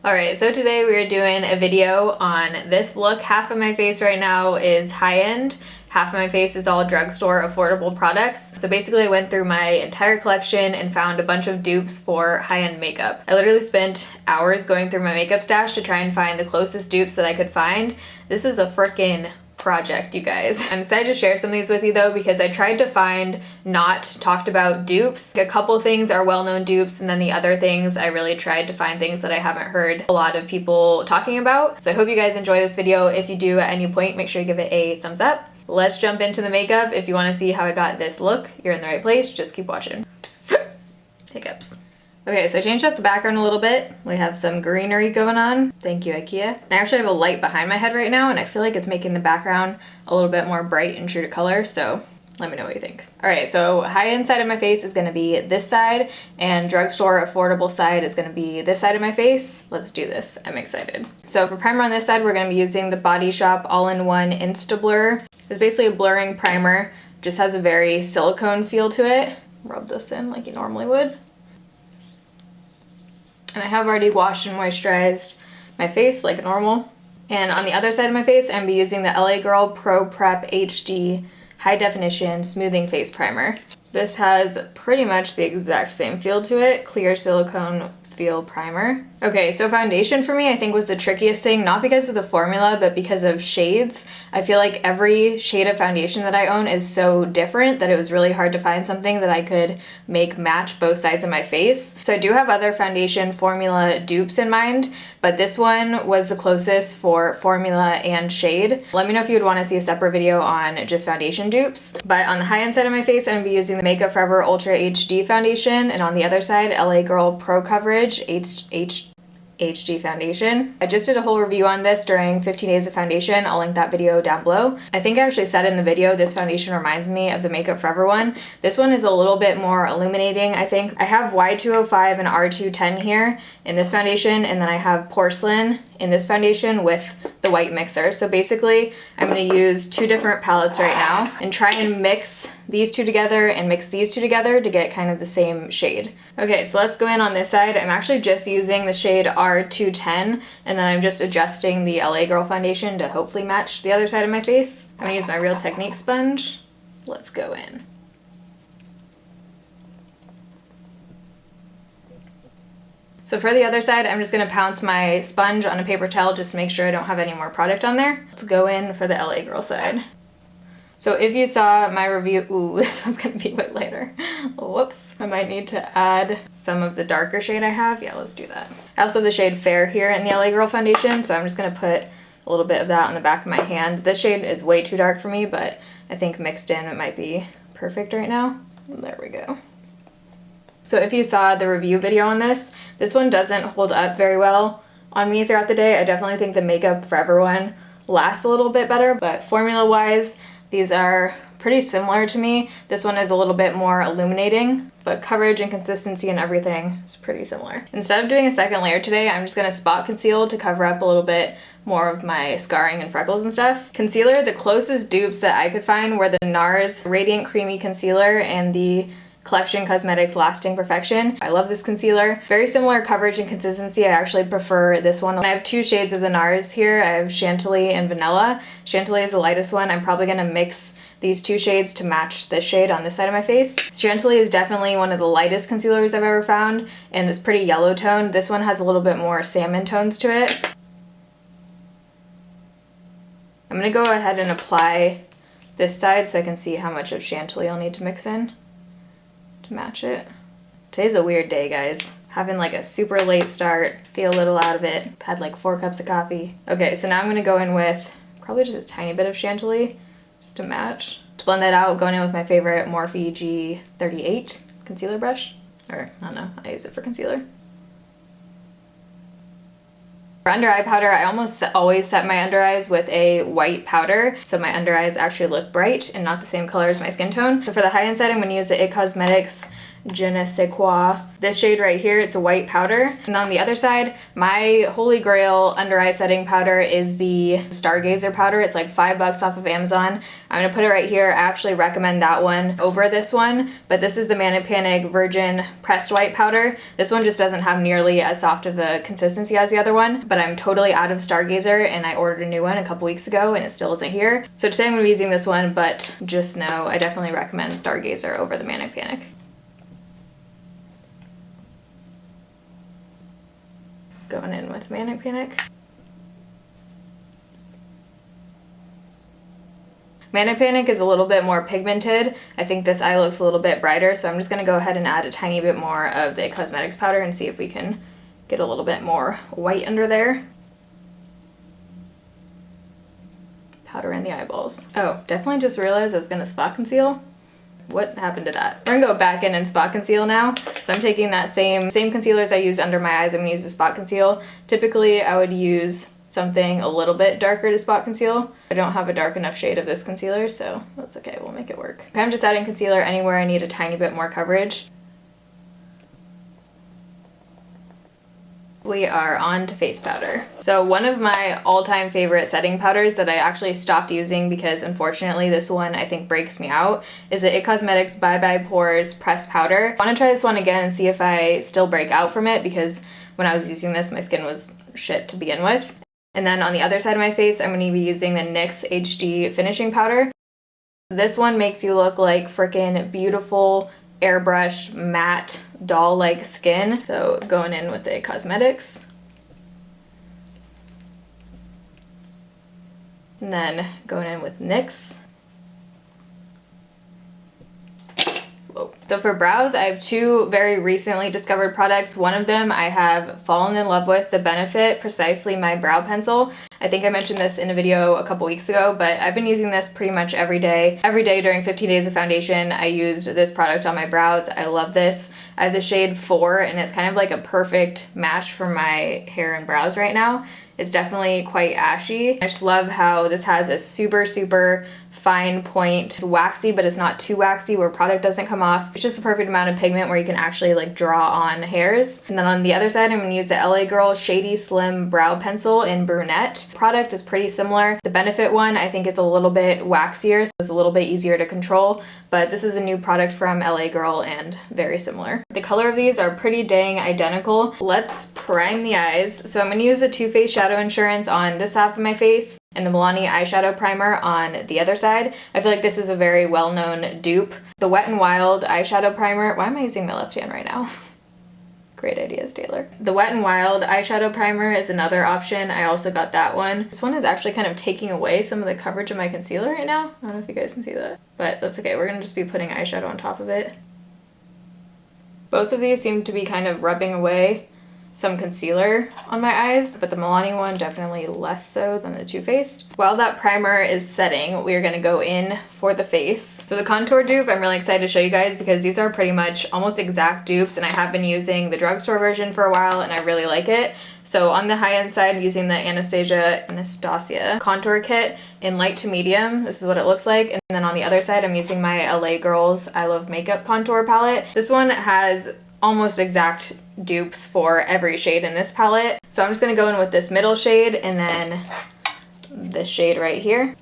Alright, so today we are doing a video on this look. Half of my face right now is high-end, half of my face is all drugstore affordable products. So basically I went through my entire collection and found a bunch of dupes for high-end makeup. I literally spent hours going through my makeup stash to try and find the closest dupes that I could find. This is a frickin' project, you guys. I'm excited to share some of these with you though, because I tried to find not talked about dupes. A couple things are well-known dupes, and then the other things I really tried to find things that I haven't heard a lot of people talking about. So I hope you guys enjoy this video. If you do at any point, make sure you give it a thumbs up. Let's jump into the makeup. If you want to see how I got this look, you're in the right place. Just keep watching. Hiccups. Okay, so I changed up the background a little bit. We have some greenery going on. Thank you, IKEA. I actually have a light behind my head right now, and I feel like it's making the background a little bit more bright and true to color, so let me know what you think. All right, so high-end side of my face is gonna be this side, and drugstore affordable side is gonna be this side of my face. Let's do this, I'm excited. So for primer on this side, we're gonna be using the Body Shop All-in-One Insta Blur. It's basically a blurring primer, just has a very silicone feel to it. Rub this in like you normally would. And I have already washed and moisturized my face like normal. And on the other side of my face, I'm gonna be using the LA Girl Pro Prep HD High Definition Smoothing Face Primer. This has pretty much the exact same feel to it, clear silicone feel primer. Okay, so foundation for me I think was the trickiest thing, not because of the formula, but because of shades. I feel like every shade of foundation that I own is so different that it was really hard to find something that I could make match both sides of my face. So I do have other foundation formula dupes in mind, but this one was the closest for formula and shade. Let me know if you would want to see a separate video on just foundation dupes. But on the high-end side of my face, I'm going to be using the Makeup Forever Ultra HD foundation, and on the other side, LA Girl Pro Coverage HD foundation. I just did a whole review on this during 15 Days of Foundation. I'll link that video down below. I think I actually said in the video this foundation reminds me of the Makeup Forever one. This one is a little bit more illuminating, I think. I have Y205 and R210 here in this foundation, and then I have Porcelain in this foundation with the white mixer. So basically, I'm gonna use two different palettes right now and try and mix these two together and mix these two together to get kind of the same shade. Okay, so let's go in on this side. I'm actually just using the shade R210, and then I'm just adjusting the LA Girl foundation to hopefully match the other side of my face. I'm gonna use my Real Technique sponge. Let's go in. So for the other side, I'm just gonna pounce my sponge on a paper towel just to make sure I don't have any more product on there. Let's go in for the LA Girl side. So if you saw my review, ooh, this one's gonna be way later. Whoops. I might need to add some of the darker shade I have. Yeah, let's do that. I also have the shade Fair here in the LA Girl foundation, so I'm just gonna put a little bit of that on the back of my hand. This shade is way too dark for me, but I think mixed in it might be perfect right now. There we go. So if you saw the review video on this one doesn't hold up very well on me throughout the day. I definitely think the Makeup Forever one lasts a little bit better, but formula-wise, these are pretty similar to me. This one is a little bit more illuminating, but coverage and consistency and everything is pretty similar. Instead of doing a second layer today, I'm just gonna spot conceal to cover up a little bit more of my scarring and freckles and stuff. Concealer, the closest dupes that I could find were the NARS Radiant Creamy Concealer and the Collection Cosmetics Lasting Perfection. I love this concealer. Very similar coverage and consistency. I actually prefer this one. I have two shades of the NARS here. I have Chantilly and Vanilla. Chantilly is the lightest one. I'm probably gonna mix these two shades to match this shade on this side of my face. Chantilly is definitely one of the lightest concealers I've ever found, and it's pretty yellow toned. This one has a little bit more salmon tones to it. I'm gonna go ahead and apply this side so I can see how much of Chantilly I'll need to mix in to match it. Today's a weird day, guys. Having like a super late start, feel a little out of it. Had like 4 cups of coffee. Okay, so now I'm gonna go in with probably just a tiny bit of Chantilly just to match. To blend that out, going in with my favorite Morphe G38 concealer brush. Or, I don't know, I use it for concealer. For under eye powder, I almost always set my under eyes with a white powder, so my under eyes actually look bright and not the same color as my skin tone. So for the high-end side, I'm going to use the IT Cosmetics Je ne sais quoi. This shade right here, it's a white powder. And on the other side, my holy grail under eye setting powder is the Stargazer powder. It's like $5 off of Amazon. I'm gonna put it right here. I actually recommend that one over this one, but this is the Manic Panic Virgin Pressed White powder. This one just doesn't have nearly as soft of a consistency as the other one, but I'm totally out of Stargazer and I ordered a new one a couple weeks ago and it still isn't here. So today I'm gonna be using this one, but just know I definitely recommend Stargazer over the Manic Panic. Going in with Manic Panic. Manic Panic is a little bit more pigmented. I think this eye looks a little bit brighter, so I'm just gonna go ahead and add a tiny bit more of the cosmetics powder and see if we can get a little bit more white under there. Powder in the eyeballs. Oh, definitely just realized I was gonna spot conceal. What happened to that? We're gonna go back in and spot conceal now. So I'm taking that same concealers I used under my eyes. I'm gonna use the spot conceal. Typically I would use something a little bit darker to spot conceal. I don't have a dark enough shade of this concealer, so that's okay, we'll make it work. I'm just adding concealer anywhere I need a tiny bit more coverage. We are on to face powder. So one of my all-time favorite setting powders that I actually stopped using because unfortunately this one I think breaks me out is the IT Cosmetics Bye Bye Pores Pressed Powder. I want to try this one again and see if I still break out from it because when I was using this my skin was shit to begin with. And then on the other side of my face I'm going to be using the NYX HD Finishing Powder. This one makes you look like freaking beautiful airbrushed matte doll-like skin. So going in with the cosmetics. And then going in with NYX. Whoa. So for brows, I have two very recently discovered products. One of them I have fallen in love with, the Benefit Precisely My Brow Pencil. I think I mentioned this in a video a couple weeks ago, but I've been using this pretty much every day. Every day during 15 days of foundation, I used this product on my brows. I love this. I have the shade 4 and it's kind of like a perfect match for my hair and brows right now. It's definitely quite ashy. I just love how this has a super fine point. It's waxy, but it's not too waxy where product doesn't come off. It's just the perfect amount of pigment where you can actually like draw on hairs. And then on the other side, I'm gonna use the LA Girl Shady Slim Brow Pencil in Brunette. Product is pretty similar. The Benefit one, I think it's a little bit waxier, so it's a little bit easier to control, but this is a new product from LA Girl and very similar. The color of these are pretty dang identical. Let's prime the eyes. So I'm gonna use the Too Faced Shadow Insurance on this half of my face and the Milani eyeshadow primer on the other side. I feel like this is a very well-known dupe. The Wet n Wild eyeshadow primer, why am I using my left hand right now? Great ideas, Taylor. The Wet n Wild eyeshadow primer is another option. I also got that one. This one is actually kind of taking away some of the coverage of my concealer right now. I don't know if you guys can see that, but that's okay. We're gonna just be putting eyeshadow on top of it. Both of these seem to be kind of rubbing away some concealer on my eyes, but the Milani one definitely less so than the Too Faced. While that primer is setting, we're gonna go in for the face. So the contour dupe, I'm really excited to show you guys because these are pretty much almost exact dupes and I have been using the drugstore version for a while and I really like it. So on the high-end side, I'm using the Anastasia contour kit in light to medium. This is what it looks like. And then on the other side, I'm using my LA Girls I Love Makeup contour palette. This one has almost exact dupes for every shade in this palette. So I'm just gonna go in with this middle shade and then this shade right here.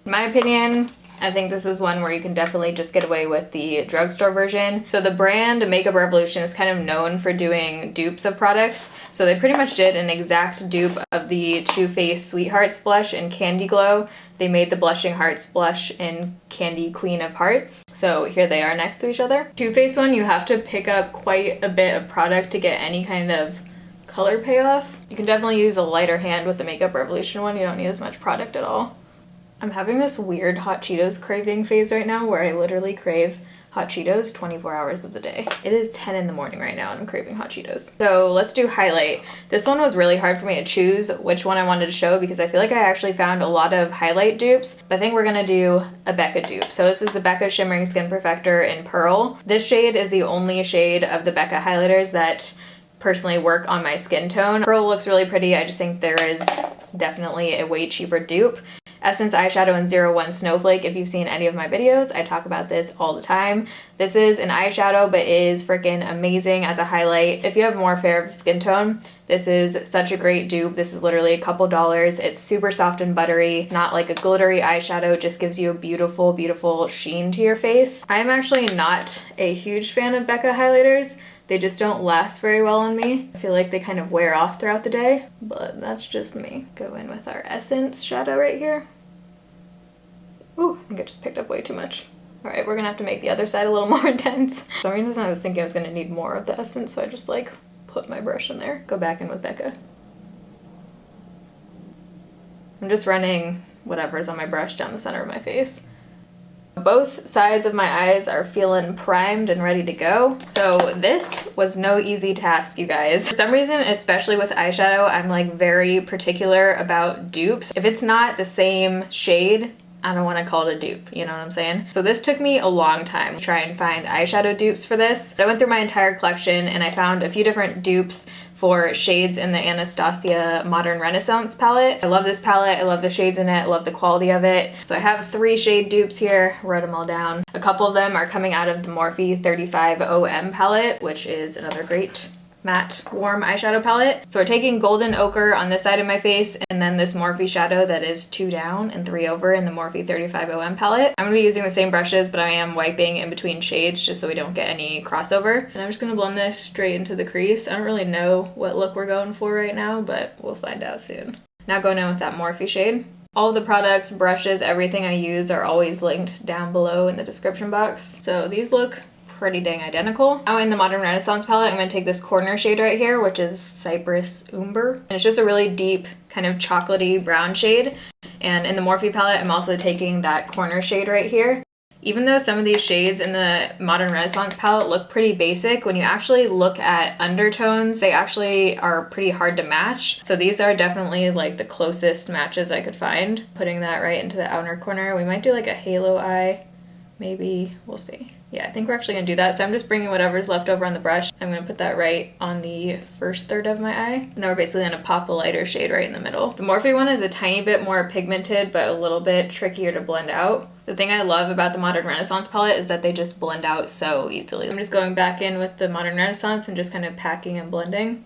In my opinion, I think this is one where you can definitely just get away with the drugstore version. So the brand Makeup Revolution is kind of known for doing dupes of products. So they pretty much did an exact dupe of the Too Faced Sweethearts blush in Candy Glow. They made the Blushing Hearts blush in Candy Queen of Hearts. So here they are next to each other. Too Faced one, you have to pick up quite a bit of product to get any kind of color payoff. You can definitely use a lighter hand with the Makeup Revolution one. You don't need as much product at all. I'm having this weird hot Cheetos craving phase right now where I literally crave hot Cheetos 24 hours of the day. It is 10 in the morning right now and I'm craving hot Cheetos. So let's do highlight. This one was really hard for me to choose which one I wanted to show because I feel like I actually found a lot of highlight dupes, but I think we're gonna do a Becca dupe. So this is the Becca Shimmering Skin Perfector in Pearl. This shade is the only shade of the Becca highlighters that personally work on my skin tone. Pearl looks really pretty. I just think there is definitely a way cheaper dupe. Essence Eyeshadow in 01 Snowflake. If you've seen any of my videos, I talk about this all the time. This is an eyeshadow, but it is freaking amazing as a highlight. If you have more fair skin tone, this is such a great dupe. This is literally a couple dollars. It's super soft and buttery, not like a glittery eyeshadow. It just gives you a beautiful, beautiful sheen to your face. I'm actually not a huge fan of Becca highlighters. They just don't last very well on me. I feel like they kind of wear off throughout the day, but that's just me. Go in with our Essence shadow right here. Ooh, I think I just picked up way too much. All right, we're gonna have to make the other side a little more intense. For some reason I was thinking I was gonna need more of the Essence, so I just like put my brush in there. Go back in with Becca. I'm just running whatever's on my brush down the center of my face. Both sides of my eyes are feeling primed and ready to go. So this was no easy task, you guys. For some reason, especially with eyeshadow, I'm like very particular about dupes. If it's not the same shade, I don't want to call it a dupe, you know what I'm saying? So this took me a long time to try and find eyeshadow dupes for this. I went through my entire collection and I found a few different dupes for shades in the Anastasia Modern Renaissance palette. I love this palette, I love the shades in it, I love the quality of it. So I have 3 shade dupes here, wrote them all down. A couple of them are coming out of the Morphe 35OM palette, which is another great matte warm eyeshadow palette. So we're taking Golden Ochre on this side of my face and then this Morphe shadow that is 2 down and 3 over in the Morphe 35OM palette. I'm gonna be using the same brushes, but I am wiping in between shades just so we don't get any crossover. And I'm just gonna blend this straight into the crease. I don't really know what look we're going for right now, but we'll find out soon. Now going in with that Morphe shade. All of the products, brushes, everything I use are always linked down below in the description box. So these look pretty dang identical. Now in the Modern Renaissance palette, I'm going to take this corner shade right here, which is Cypress Umber. And it's just a really deep, kind of chocolatey brown shade. And in the Morphe palette, I'm also taking that corner shade right here. Even though some of these shades in the Modern Renaissance palette look pretty basic, when you actually look at undertones, they actually are pretty hard to match. So these are definitely like the closest matches I could find. Putting that right into the outer corner. We might do like a halo eye, maybe, we'll see. Yeah, I think we're actually gonna do that. So I'm just bringing whatever's left over on the brush. I'm gonna put that right on the first third of my eye. And then we're basically gonna pop a lighter shade right in the middle. The Morphe one is a tiny bit more pigmented, but a little bit trickier to blend out. The thing I love about the Modern Renaissance palette is that they just blend out so easily. I'm just going back in with the Modern Renaissance and just kind of packing and blending.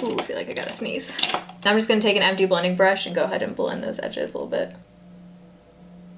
Ooh, I feel like I gotta sneeze. Now I'm just gonna take an empty blending brush and go ahead and blend those edges a little bit.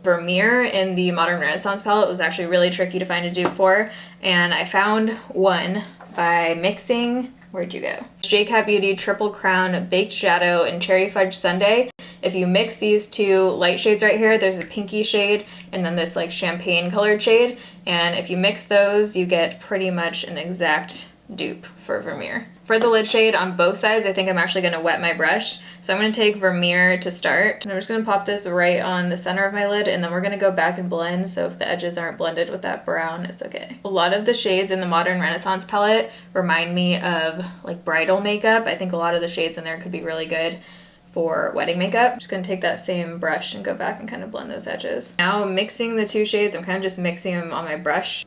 Vermeer in the Modern Renaissance palette was actually really tricky to find a dupe for, and I found one by mixing, where'd you go? Jcat Beauty Triple Crown Baked Shadow and Cherry Fudge Sundae. If you mix these 2 light shades right here, there's a pinky shade and then this like champagne colored shade, and if you mix those, you get pretty much an exact dupe for Vermeer. For the lid shade on both sides, I think I'm actually going to wet my brush. So I'm going to take Vermeer to start. And I'm just going to pop this right on the center of my lid, and then we're going to go back and blend, so if the edges aren't blended with that brown, it's okay. A lot of the shades in the Modern Renaissance palette remind me of like bridal makeup. I think a lot of the shades in there could be really good for wedding makeup. I'm just going to take that same brush and go back and kind of blend those edges. Now mixing the 2 shades, I'm kind of just mixing them on my brush.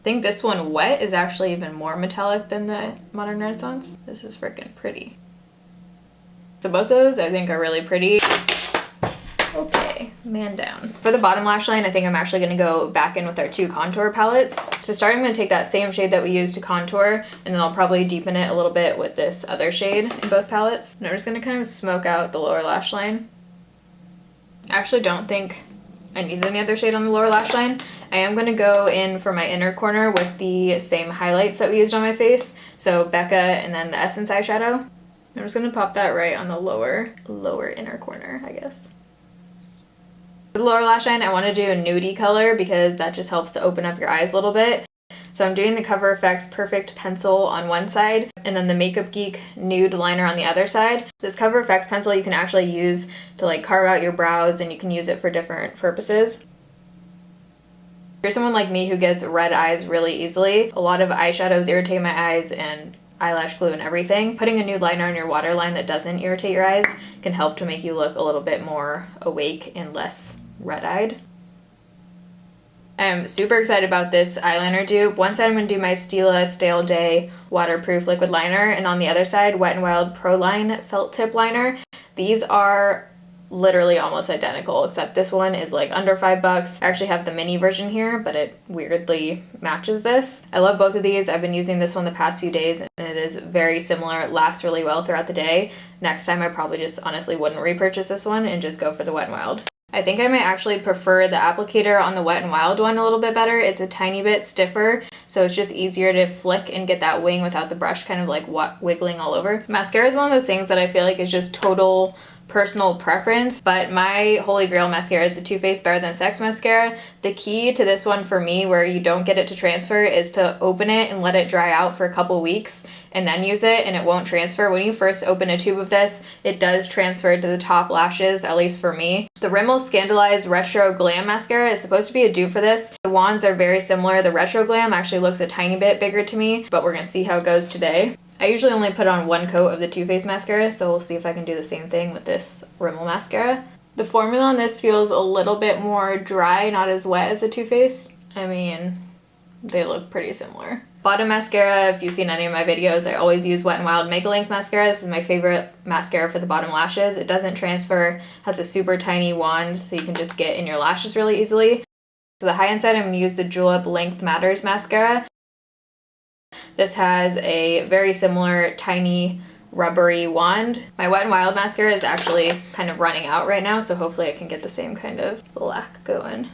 I think this one wet is actually even more metallic than the Modern Renaissance. This is freaking pretty. So both those I think are really pretty. Okay, man down. For the bottom lash line, I think I'm actually going to go back in with our 2 contour palettes. To start, I'm going to take that same shade that we used to contour, and then I'll probably deepen it a little bit with this other shade in both palettes. And I'm just going to kind of smoke out the lower lash line. I actually don't think I need any other shade on the lower lash line. I am going to go in for my inner corner with the same highlights that we used on my face. So Becca and then the Essence eyeshadow. I'm just going to pop that right on the lower inner corner, I guess. For the lower lash line, I want to do a nudie color because that just helps to open up your eyes a little bit. So I'm doing the Cover FX Perfect Pencil on one side and then the Makeup Geek Nude Liner on the other side. This Cover FX pencil you can actually use to like carve out your brows, and you can use it for different purposes. If you're someone like me who gets red eyes really easily, a lot of eyeshadows irritate my eyes and eyelash glue and everything. Putting a nude liner on your waterline that doesn't irritate your eyes can help to make you look a little bit more awake and less red-eyed. I'm super excited about this eyeliner dupe. One side I'm going to do my Stila Stale Day waterproof liquid liner, and on the other side Wet n Wild Proline felt tip liner. These are literally almost identical, except this one is like under $5. I actually have the mini version here, but it weirdly matches this. I love both of these. I've been using this one the past few days and it is very similar. It lasts really well throughout the day. Next time I probably just honestly wouldn't repurchase this one and just go for the Wet n Wild. I think I might actually prefer the applicator on the Wet n Wild one a little bit better. It's a tiny bit stiffer, so it's just easier to flick and get that wing without the brush kind of like wiggling all over. Mascara is one of those things that I feel like is just total personal preference, but my holy grail mascara is the Too Faced Better Than Sex mascara. The key to this one for me, where you don't get it to transfer, is to open it and let it dry out for a couple weeks and then use it, and it won't transfer. When you first open a tube of this, it does transfer to the top lashes, at least for me. The Rimmel Scandalized Retro Glam mascara is supposed to be a dupe for this. The wands are very similar. The Retro Glam actually looks a tiny bit bigger to me, but we're gonna see how it goes today. I usually only put on one coat of the Too Faced mascara, so we'll see if I can do the same thing with this Rimmel mascara. The formula on this feels a little bit more dry, not as wet as the Too Faced. I mean, they look pretty similar. Bottom mascara, if you've seen any of my videos, I always use Wet n Wild Mega Length mascara. This is my favorite mascara for the bottom lashes. It doesn't transfer, has a super tiny wand, so you can just get in your lashes really easily. So the high-end side, I'm going to use the Julep Length Matters mascara. This has a very similar tiny rubbery wand. My Wet n Wild mascara is actually kind of running out right now, so hopefully I can get the same kind of black going.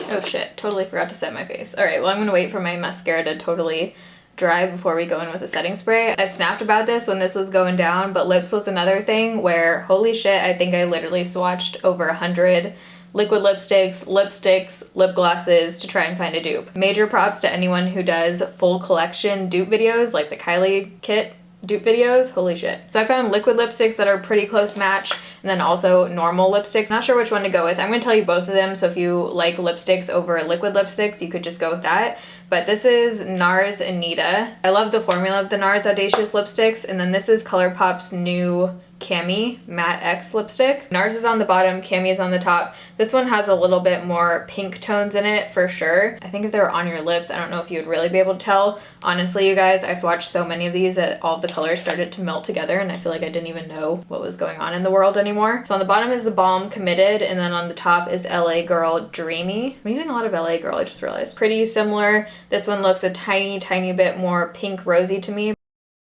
Oh shit, totally forgot to set my face. Alright, well I'm gonna wait for my mascara to totally dry before we go in with a setting spray. I snapped about this when this was going down, but lips was another thing where, holy shit, I think I literally swatched over 100 liquid lipsticks, lip glosses to try and find a dupe. Major props to anyone who does full collection dupe videos, like the Kylie kit dupe videos. Holy shit. So I found liquid lipsticks that are pretty close match, and then also normal lipsticks. Not sure which one to go with. I'm going to tell you both of them, so if you like lipsticks over liquid lipsticks, you could just go with that. But this is NARS Anita. I love the formula of the NARS Audacious lipsticks, and then this is ColourPop's new Cami Matte X lipstick. NARS is on the bottom, Cami is on the top. This one has a little bit more pink tones in it for sure. I think if they were on your lips, I don't know if you would really be able to tell. Honestly, you guys, I swatched so many of these that all of the colors started to melt together and I feel like I didn't even know what was going on in the world anymore. So on the bottom is the Balm Committed, and then on the top is LA Girl Dreamy. I'm using a lot of LA Girl, I just realized. Pretty similar. This one looks a tiny bit more pink rosy to me.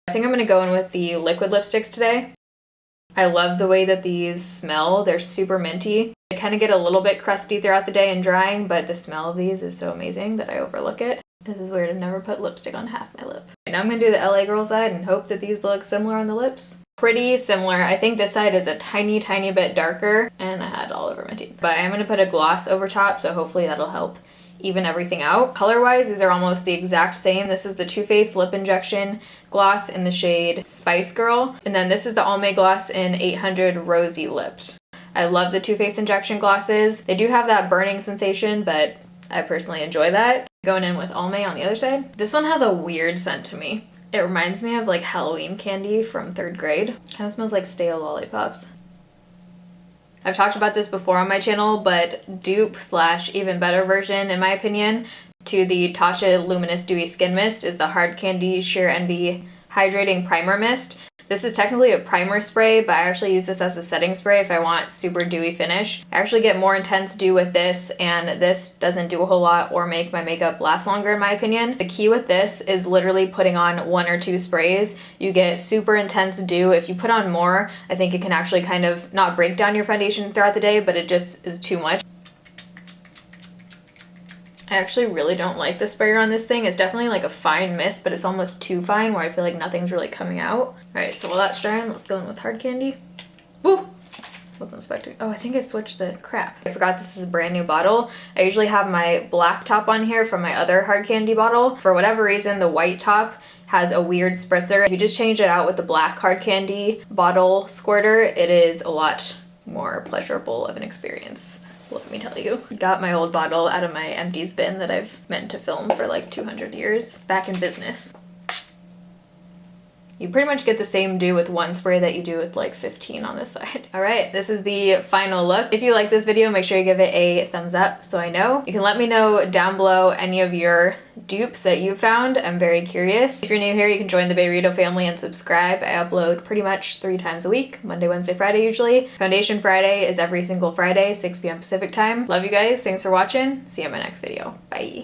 I think I'm gonna go in with the liquid lipsticks today. I love the way that these smell. They're super minty. They kind of get a little bit crusty throughout the day and drying, but the smell of these is so amazing that I overlook it. This is weird. I've never put lipstick on half my lip. Now I'm going to do the LA Girl side and hope that these look similar on the lips. Pretty similar. I think this side is a tiny bit darker, and I had it all over my teeth. But I'm going to put a gloss over top, so hopefully that'll help even everything out. Color-wise, these are almost the exact same. This is the Too Faced Lip Injection Gloss in the shade Spice Girl. And then this is the Almay Gloss in 800 Rosy Lipped. I love the Too Faced injection glosses. They do have that burning sensation, but I personally enjoy that. Going in with Almay on the other side. This one has a weird scent to me. It reminds me of like Halloween candy from 3rd grade. Kind of smells like stale lollipops. I've talked about this before on my channel, but dupe / even better version, in my opinion, to the Tatcha Luminous Dewy Skin Mist is the Hard Candy Sheer Envy Hydrating Primer Mist. This is technically a primer spray, but I actually use this as a setting spray if I want super dewy finish. I actually get more intense dew with this, and this doesn't do a whole lot or make my makeup last longer in my opinion. The key with this is literally putting on 1 or 2 sprays. You get super intense dew. If you put on more, I think it can actually kind of not break down your foundation throughout the day, but it just is too much. I actually really don't like the sprayer on this thing. It's definitely like a fine mist, but it's almost too fine where I feel like nothing's really coming out. Alright, so while that's drying, let's go in with Hard Candy. Woo! Wasn't expecting. Oh, I think I switched the crap. I forgot this is a brand new bottle. I usually have my black top on here from my other Hard Candy bottle. For whatever reason, the white top has a weird spritzer. You just change it out with the black Hard Candy bottle squirter. It is a lot more pleasurable of an experience. Let me tell you. Got my old bottle out of my empties bin that I've meant to film for like 200 years. Back in business. You pretty much get the same do with one spray that you do with like 15 on this side. All right, this is the final look. If you like this video, make sure you give it a thumbs up so I know. You can let me know down below any of your dupes that you found. I'm very curious. If you're new here, you can join the Bayrito family and subscribe. I upload pretty much 3 times a week, Monday, Wednesday, Friday usually. Foundation Friday is every single Friday, 6 p.m. Pacific time. Love you guys. Thanks for watching. See you in my next video. Bye.